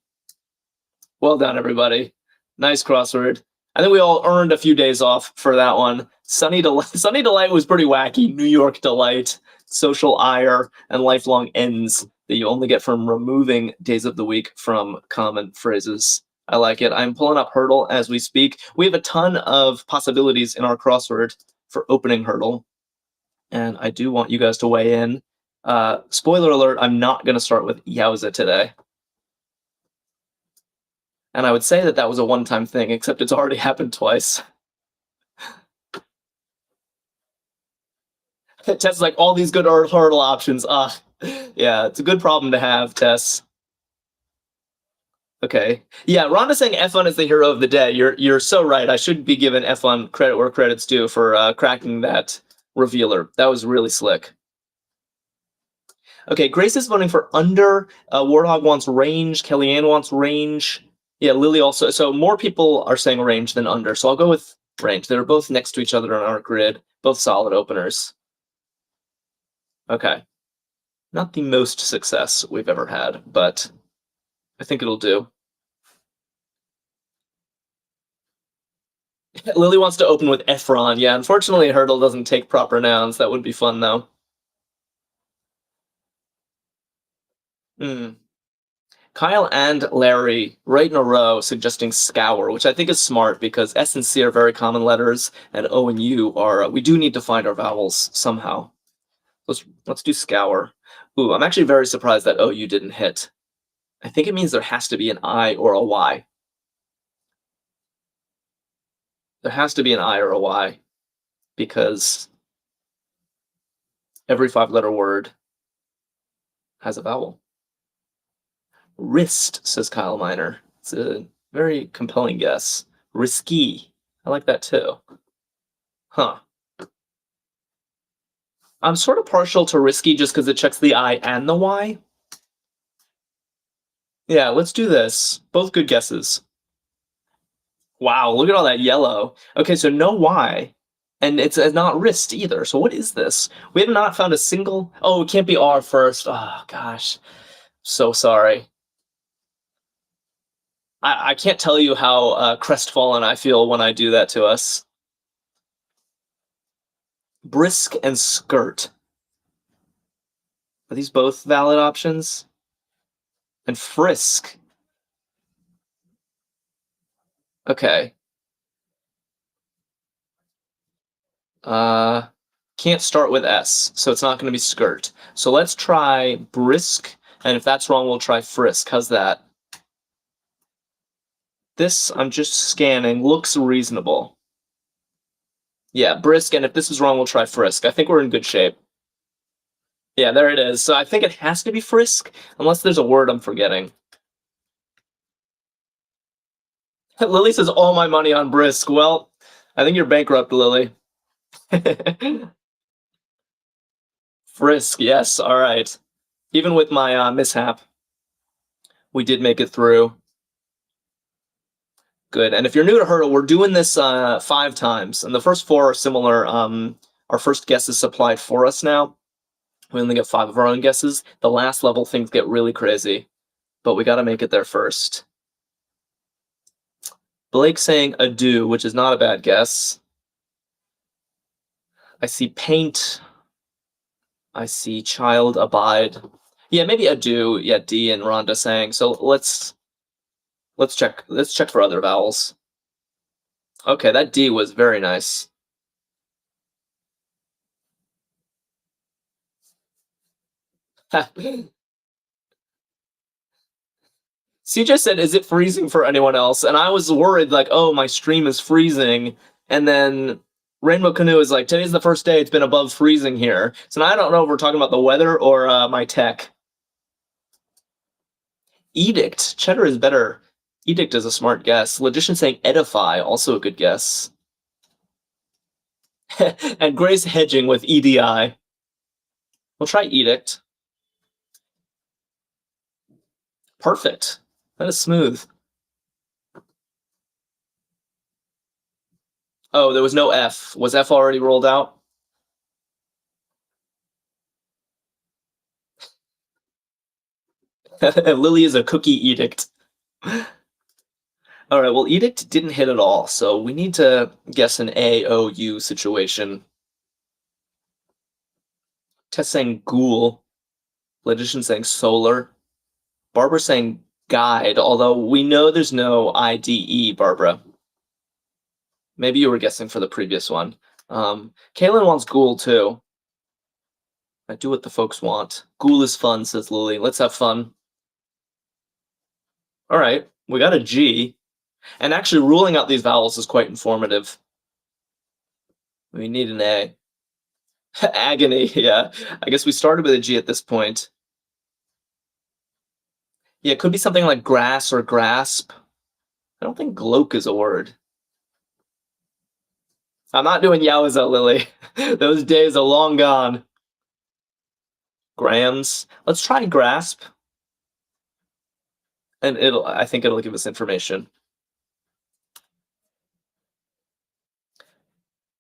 Well done, everybody. Nice crossword. I think we all earned a few days off for that one. Sunny Delight was pretty wacky. New York Delight, social ire, and lifelong ends that you only get from removing days of the week from common phrases. I like it. I'm pulling up Hurdle as we speak. We have a ton of possibilities in our crossword for opening Hurdle, and I do want you guys to weigh in. Spoiler alert, I'm not going to start with Yowza today. And I would say that was a one-time thing, except it's already happened twice. Tess is like, all these good Hurdle options. Yeah, it's a good problem to have, Tess. Okay. Yeah, Rhonda's saying F1 is the hero of the day. You're so right. I should be given F1 credit where credit's due for cracking that revealer. That was really slick. Okay, Grace is voting for under. Warthog wants range. Kellyanne wants range. Yeah, Lily also. So more people are saying range than under. So I'll go with range. They're both next to each other on our grid. Both solid openers. Okay. Not the most success we've ever had, but I think it'll do. Lily wants to open with Efron. Yeah, unfortunately, Hurdle doesn't take proper nouns. That would be fun, though. Kyle and Larry right in a row suggesting scour, which I think is smart because S and C are very common letters, and O and U are. We do need to find our vowels somehow. Let's do scour. Ooh, I'm actually very surprised that OU didn't hit. I think it means there has to be an I or a Y. There has to be an I or a Y because every 5-letter word has a vowel. Wrist, says Kyle Miner. It's a very compelling guess. Risky. I like that too. Huh. I'm sort of partial to risky just because it checks the I and the Y. Yeah, let's do this. Both good guesses. Wow, look at all that yellow. Okay, so no Y. And it's not wrist either. So what is this? We have not found a single... Oh, it can't be R first. Oh, gosh. So sorry. I can't tell you how crestfallen I feel when I do that to us. Brisk and skirt. Are these both valid options? And frisk. Okay. Can't start with S, so it's not going to be skirt. So let's try brisk, and if that's wrong, we'll try frisk. How's that? This, I'm just scanning, looks reasonable. Yeah, brisk, and if this is wrong, we'll try frisk. I think we're in good shape. Yeah, there it is. So I think it has to be frisk, unless there's a word I'm forgetting. Lily says all my money on brisk. Well, I think you're bankrupt, Lily. Frisk, yes, all right. Even with my mishap, we did make it through. Good. And if you're new to Hurdle, we're doing this 5 times, and the first 4 are similar. Our first guess is supplied for us now. We only get 5 of our own guesses. The last level, things get really crazy, but we got to make it there first. Blake saying adieu, which is not a bad guess. I see paint. I see child, abide. Yeah, maybe adieu. Yeah, D and Rhonda saying. So let's check. Let's check for other vowels. Okay, that D was very nice. CJ said, "Is it freezing for anyone else?" And I was worried, like, "Oh, my stream is freezing." And then Rainbow Canoe is like, "Today's the first day it's been above freezing here." So now I don't know if we're talking about the weather or my tech. Edict. Cheddar is better. Edict is a smart guess. Logician saying edify, also a good guess. And Grace hedging with EDI. We'll try edict. Perfect. That is smooth. Oh, there was no F. Was F already rolled out? Lily is a cookie edict. All right, well, edict didn't hit at all, so we need to guess an AOU situation. Tess saying ghoul. Logician saying solar. Barbara saying guide, although we know there's no IDE, Barbara. Maybe you were guessing for the previous one. Kaylin wants ghoul, too. I do what the folks want. Ghoul is fun, says Lily. Let's have fun. All right, we got a G. And actually, ruling out these vowels is quite informative. We need an A. Agony, yeah. I guess we started with a G at this point. Yeah, it could be something like grass or grasp. I don't think gloke is a word. I'm not doing Yowza, Lily. Those days are long gone. Grams. Let's try grasp. And I think it'll give us information.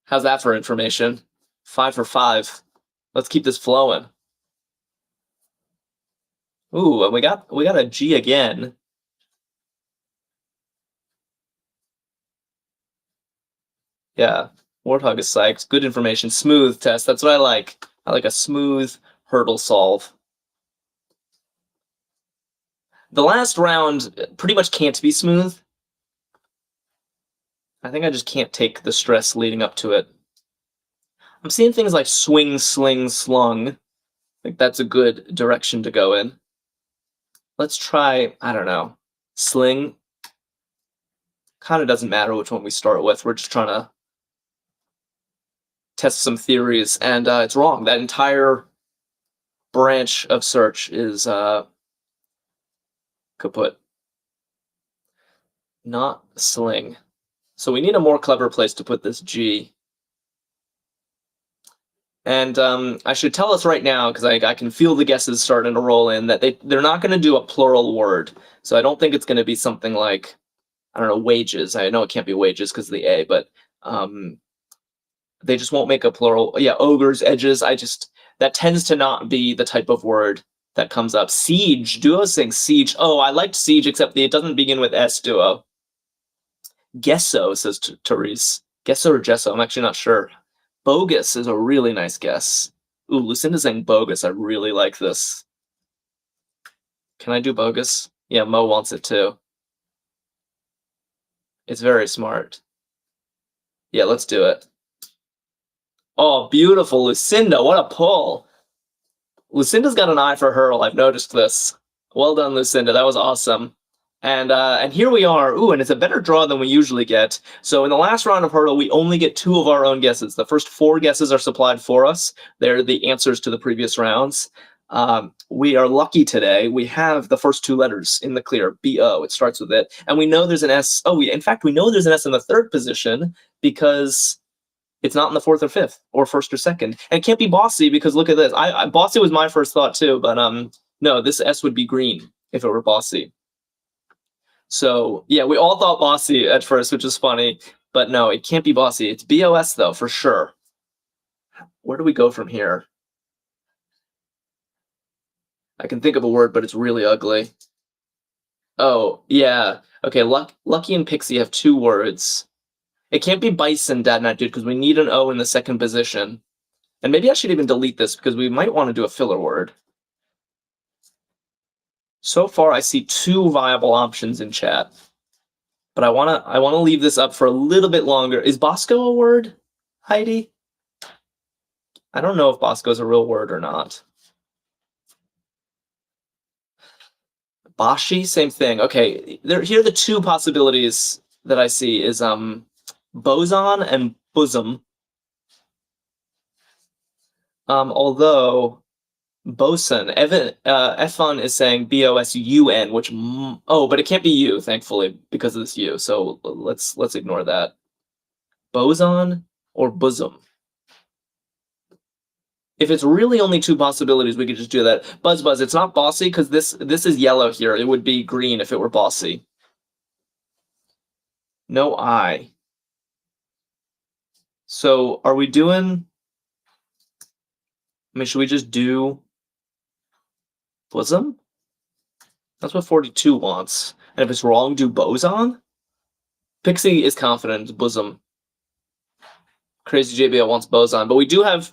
How's that for information? 5 for 5. Let's keep this flowing. Ooh, and we got a G again. Yeah, Warthog is psyched. Good information. Smooth test. That's what I like. I like a smooth hurdle solve. The last round pretty much can't be smooth. I think I just can't take the stress leading up to it. I'm seeing things like swing, sling, slung. I think that's a good direction to go in. let's try, I don't know, sling. Kind of doesn't matter which one we start with. We're just trying to test some theories, and it's wrong. That entire branch of search is kaput. Not sling. So we need a more clever place to put this G. And I should tell us right now, because I can feel the guesses starting to roll in, that they're not going to do a plural word. So I don't think it's going to be something like, I don't know, wages. I know it can't be wages because of the A, but they just won't make a plural. Yeah, ogres, edges. That tends to not be the type of word that comes up. Siege. Duo saying siege. Oh, I liked siege, except it doesn't begin with S, Duo. Gesso, says Therese. Gesso or Gesso? I'm actually not sure. Bogus is a really nice guess. Ooh, Lucinda's saying bogus. I really like this. Can I do bogus? Yeah, Mo wants it too. It's very smart. Yeah, let's do it. Oh, beautiful, Lucinda. What a pull. Lucinda's got an eye for hurl. I've noticed this. Well done, Lucinda. That was awesome. And here we are. Ooh, and it's a better draw than we usually get. So in the last round of hurdle, we only get 2 of our own guesses. The first 4 guesses are supplied for us. They're the answers to the previous rounds. We are lucky today. We have the first 2 letters in the clear. B-O. It starts with it. And we know there's an S. Oh, in fact, we know there's an S in the 3rd position because it's not in the 4th or 5th or 1st or 2nd. And it can't be bossy because look at this. Bossy was my first thought too, but no, this S would be green if it were bossy. So yeah, we all thought bossy at first, which is funny, but no, it can't be bossy. It's BOS though, for sure. Where do we go from here? I can think of a word, but it's really ugly. Oh, yeah. Okay, Lucky and Pixie have 2 words. It can't be bison, Dad Night Dude, because we need an O in the 2nd position. And maybe I should even delete this because we might want to do a filler word. So far, I see 2 viable options in chat, but I wanna leave this up for a little bit longer. Is Bosco a word, Heidi? I don't know if Bosco is a real word or not. Bashi, same thing. Okay, here are the 2 possibilities that I see is boson and bosom. Although boson, Efon is saying B-O-S-U-N, which but it can't be U, thankfully, because of this U. So let's ignore that. Boson or bosom. If it's really only 2 possibilities, we could just do that. Buzz, it's not bossy because this is yellow here. It would be green if it were bossy. No I. So are we doing? I mean, should we just do bosom? That's what 42 wants. And if it's wrong, do boson? Pixie is confident it's bosom. Crazy JBL wants boson, but we do have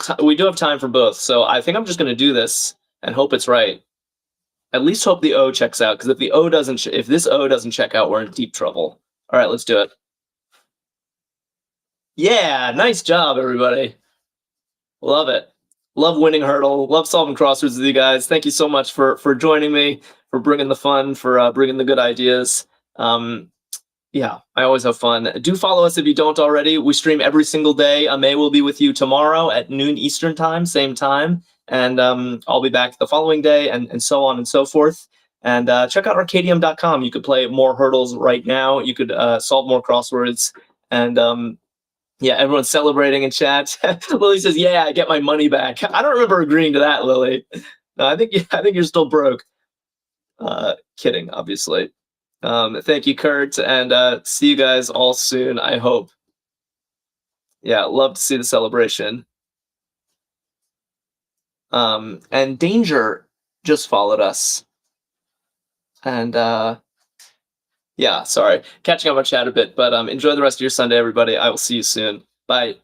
time for both. So I think I'm just going to do this and hope it's right. At least hope the O checks out, because if this O doesn't check out, we're in deep trouble. All right, let's do it. Yeah, nice job, everybody. Love it. Love winning hurdle. Love solving crosswords with you guys. Thank you so much for joining me, for bringing the fun, for bringing the good ideas. Yeah, I always have fun. Do follow us if you don't already. We stream every single day. May will be with you tomorrow at noon Eastern time, same time. And I'll be back the following day and so on and so forth. And check out Arkadium.com. You could play more hurdles right now. You could solve more crosswords. And yeah, everyone's celebrating in chat. Lily says, "Yeah, I get my money back." I don't remember agreeing to that, Lily. No, I think you're still broke. Kidding, obviously. Thank you, Kurt, and see you guys all soon, I hope. Yeah, love to see the celebration. And Danger just followed us. And yeah, sorry, catching up on chat a bit, but enjoy the rest of your Sunday, everybody. I will see you soon. Bye.